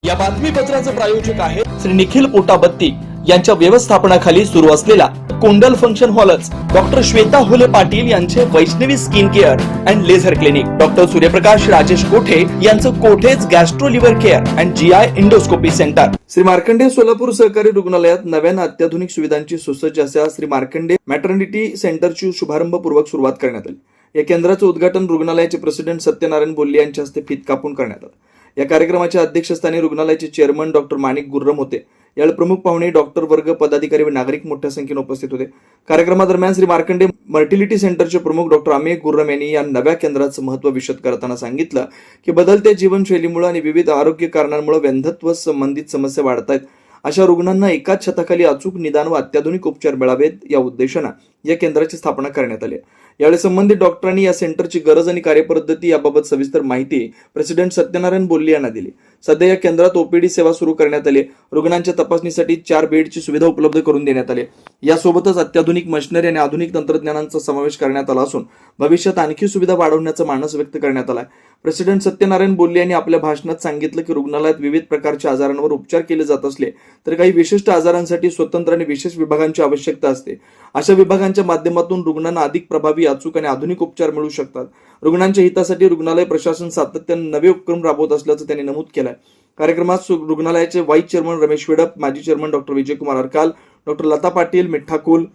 या बातमीपत्राचे प्रायोजक आहे श्री निखिल पोटाबत्ती यांच्या व्यवस्थापनाखाली सुरू असलेला कोंडल फंक्शन हॉलच डॉक्टर श्वेता होले पाटील यांचे Vaishnavi skin care and laser clinic, doctor Suryaprakash Rajesh Kothe यांचं कोठेज gastro liver care and GI endoscopy centre. Shri Markande Solapur सहकारी रुग्णालयात नव्यानं अत्याधुनिक सुविधांची सुसज्ज अशा श्री मार्कंडे मॅटर्निटी सेंटरची शुभारंभपूर्वक सुरुवात करण्यात आली. या केंद्राचं उद्घाटन रुग्णालयाचे प्रेसिडेंट सत्यनारायण बोल्ले यांच्या हस्ते फीत कापून करण्यात आलं. या कार्यक्रमाच्या अध्यक्षस्थानी रुग्णालयाचे चेअरमन डॉक्टर माणिक गुर्रम होते. यावेळी प्रमुख पाहुणे डॉक्टर वर्ग, पदाधिकारी व नागरिक मोठ्या संख्येने उपस्थित होते. कार्यक्रमादरम्यान श्री मार्कंडे मर्टिलिटी सेंटरचे प्रमुख डॉक्टर अमेय गुर्रम यांनी या नव्या केंद्राचं महत्त्व विशद करताना सांगितलं की बदलत्या जीवनशैलीमुळे आणि विविध आरोग्य कारणांमुळे वंध्यत्व संबंधित समस्या वाढत आहेत. अशा रुग्णांना एकाच छताखाली अचूक निदान व अत्याधुनिक उपचार मिळावेत या उद्देशाने या केंद्राची स्थापना करण्यात आली. यावेळी संबंधित डॉक्टरांनी या सेंटरची गरज आणि कार्यपद्धती याबाबत सविस्तर माहिती प्रेसिडेंट सत्यनारायण बोल्ले यांना दिली. सध्या या केंद्रात ओपीडी सेवा सुरू करण्यात आली. रुग्णांच्या तपासणीसाठी 4 बेडची सुविधा उपलब्ध करून देण्यात आली. यासोबतच अत्याधुनिक मशिनरी आणि आधुनिक तंत्रज्ञानाचा समावेश करण्यात आला असून भविष्यात आणखी सुविधा वाढवण्याचा मानस व्यक्त करण्यात आला. प्रेसिडेंट सत्यनारायण बोल्ले यांनी आपल्या भाषणात सांगितलं की रुग्णालयात विविध प्रकारच्या आजारांवर उपचार केले जात असले तर काही विशिष्ट आजारांसाठी स्वतंत्र आणि विशेष विभागांची आवश्यकता असते. अशा विभागांच्या माध्यमातून रुग्णांना अधिक प्रभावी, अचूक आणि आधुनिक उपचार मिळू शकतात. रुग्णांच्या हितासाठी रुग्णालय प्रशासन सातत्याने नवे उपक्रम राबवत असल्याचं त्यांनी नमूद केलंय. कार्यक्रमात रुग्णालयाचे व्हाईस चेअरमन रमेश वेडप, माजी chairman doctor Vijaykumar Arkal, doctor Lata Patil, मिठ्ठा कुल,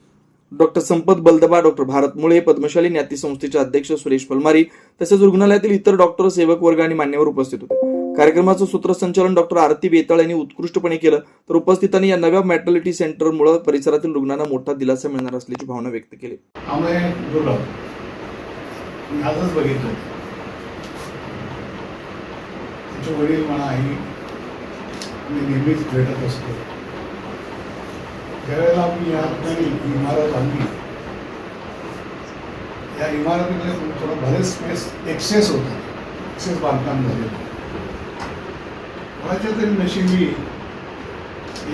डॉक्टर संपत बलदबा, डॉक्टर भारत मुळे, पद्मशाली न्याती संस्थेचे अध्यक्ष सुरेश पलमारी तसेच रुग्णालयातील इतर डॉक्टर, सेवक वर्ग आणि मान्यवर उपस्थित होते. कार्यक्रमाचं सूत्रसंचालन डॉक्टर आरती बेताळ यांनी उत्कृष्टपणे केलं तर उपस्थितांनी या नव्या मॅटर्निटी सेंटरमुळे परिसरातील रुग्णांना मोठा दिलासा मिळणार असल्याची भावना व्यक्त केली. आजच बघितलं त्याचे वडील म्हणा, आई मी नेहमीच भेटत असतो. ज्यावेळेला आम्ही या ठिकाणी इमारत आणली, या इमारतीमध्ये थोडं बरेच स्पेस एक्सेस होतं, एक्सेस बांधकाम झालेलं. कोणाच्या तरी नशिबी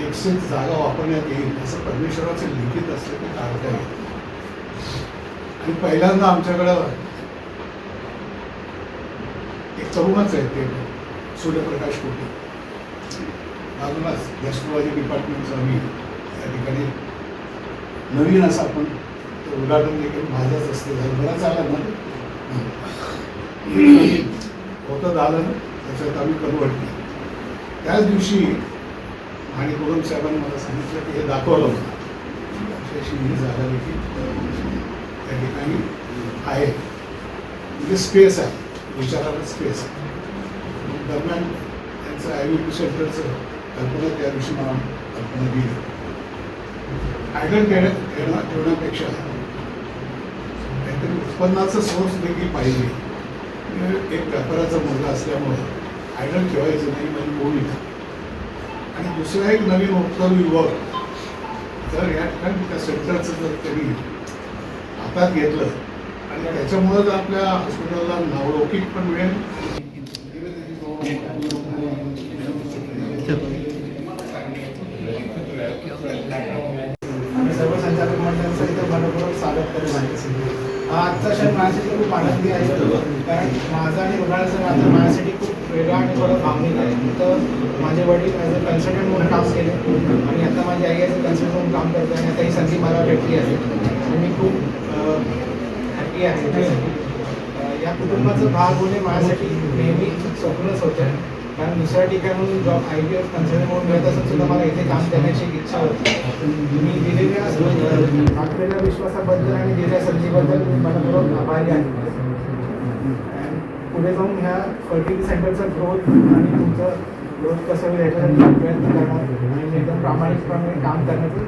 एक्सेस जागा वापरण्यात येईल असं परमेश्वराचे लिखित असले ते काढता येईल. आणि पहिल्यांदा आमच्याकडं एक तरुणच आहे ते सूर्यप्रकाश कोठे, बाजूलाच गॅस्ट्रोलॉजी डिपार्टमेंटचं आम्ही या ठिकाणी नवीन असं आपण उद्घाटन देखील माझ्याच असते झालं. बरंच आलं ना होतं झालं ना, त्याच्यात आम्ही कन्वर्ट केलं. त्याच दिवशी आणि गुरम साहेबांनी मला सांगितलं की हे दाखवलं होतं अशी ही जागा देखील त्या ठिकाणी आहे, म्हणजे स्पेस आहे, विचाराला स्पेस आहे. दरम्यान त्यांचं IVP सेंटरचं कल्पना त्या दिवशी मला कल्पना दिली. आयडल ठेवण्यापेक्षा काहीतरी उत्पन्नाचा सोर्स देखील पाहिजे. एक व्यापाराचा मुलगा असल्यामुळे आयडल ठेवायचं नाही म्हणजे बोलली. आणि दुसरा एक नवीन उपक्रम युवक जर या ठिकाणी त्या सेंटरचं जर त्यांनी हातात घेतलं आणि त्याच्यामुळं जर आपल्या हॉस्पिटलला नावलौकिक पण मिळेल. सर्व संचालक मंडळाचं इथं मनपूर्वक स्वागत करेल. आजचा क्षण माझ्यासाठी खूप आनंदी आहे, कारण माझा आणि रुग्णालयाचं नातं माझ्यासाठी खूप वेगळा आणि थोडं भावनिक आहे. इथं माझे वडील ॲज अ कन्सल्टंट म्हणून काम केले आणि आता माझी आई ॲज अ कन्सल्टंट म्हणून काम करते आणि आता ही संधी मला भेटली आहे आणि मी खूप हॅपी आहे त्यासाठी. या कुटुंबाचा भाग होणे माझ्यासाठी नेहमी स्वप्नच होतं, कारण दुसऱ्या ठिकाणून जॉब IVF कन्सल्टंट म्हणून मिळत असून सुद्धा मला इथे काम करण्याची इच्छा होती. मी दिलेल्या टाकलेल्या विश्वासाबद्दल आणि दिलेल्या संधीबद्दल मी मनपूर्वक आभारी आहे. पुढे जाऊन ह्या फर्टिलिटी सेंटरचा ग्रोथ आणि तुमचं ग्रोथ कसं होईल याच्यासाठी प्रयत्न करणार आणि एकदम प्रामाणिकपणे काम करण्याचं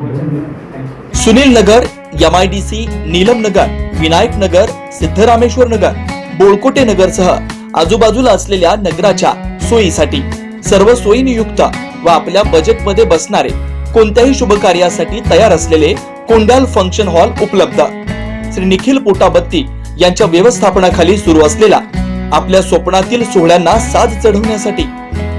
वचन देणार. सुनील नगर, MIDC, नीलम नगर, विनायक नगर, सिद्धरामेश्वर नगर, बोळकोटे नगर सह आजूबाजूला असलेल्या नगराच्या सोयीसाठी सर्व सोयीनियुक्त व आपल्या बजेटमध्ये बसणारे कोणत्याही शुभ कार्यासाठी तयार असलेले कोंडाल फंक्शन हॉल उपलब्ध. श्री निखिल पोटाबत्ती यांच्या व्यवस्थापनाखाली सुरू असलेला आपल्या स्वप्नातील सोहळ्यांना साज चढवण्यासाठी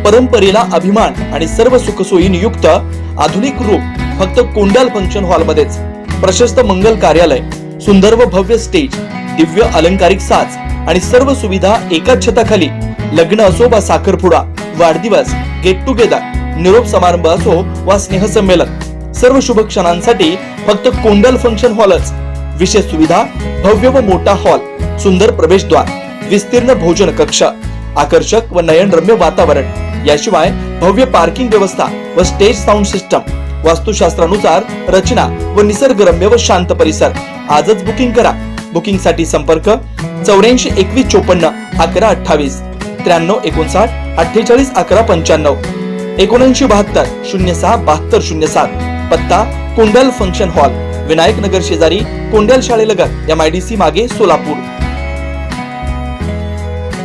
परंपरेला अभिमान आणि सर्व सुखसोयी नियुक्त आधुनिक रूप फक्त कोंडाल फंक्शन हॉल मध्येच. प्रशस्त मंगल कार्यालय, सुंदर व भव्य स्टेज, दिव्य अलंकारिक साज आणि सर्व सुविधा एकाच छताखाली. लग्न असो वा साखरपुडा, वाढदिवस, गेट टुगेदर, निरोप समारंभ असो वा स्नेहसंमेलन, सर्व शुभ क्षणांसाठी फक्त कोंडल फंक्शन हॉलच. विशेष सुविधा, भव्य व मोठा हॉल, सुंदर प्रवेशद्वार, विस्तीर्ण भोजन कक्ष, आकर्षक व नयनरम्य वातावरण, याशिवाय भव्य पार्किंग व्यवस्था व स्टेज साऊंड सिस्टम, वास्तुशास्त्रानुसार रचना व निसर्गरम्य व शांत परिसर. आजच बुकिंग करा. बुकिंग साठी संपर्क 84 21 54 11 28 93 59 48 11 95 79 72 06 72 07. पत्ता कोंडल फंक्शन हॉल, विनायक नगर शेजारी, कोंडल शाळेलगत, MIDC मागे, सोलापूर.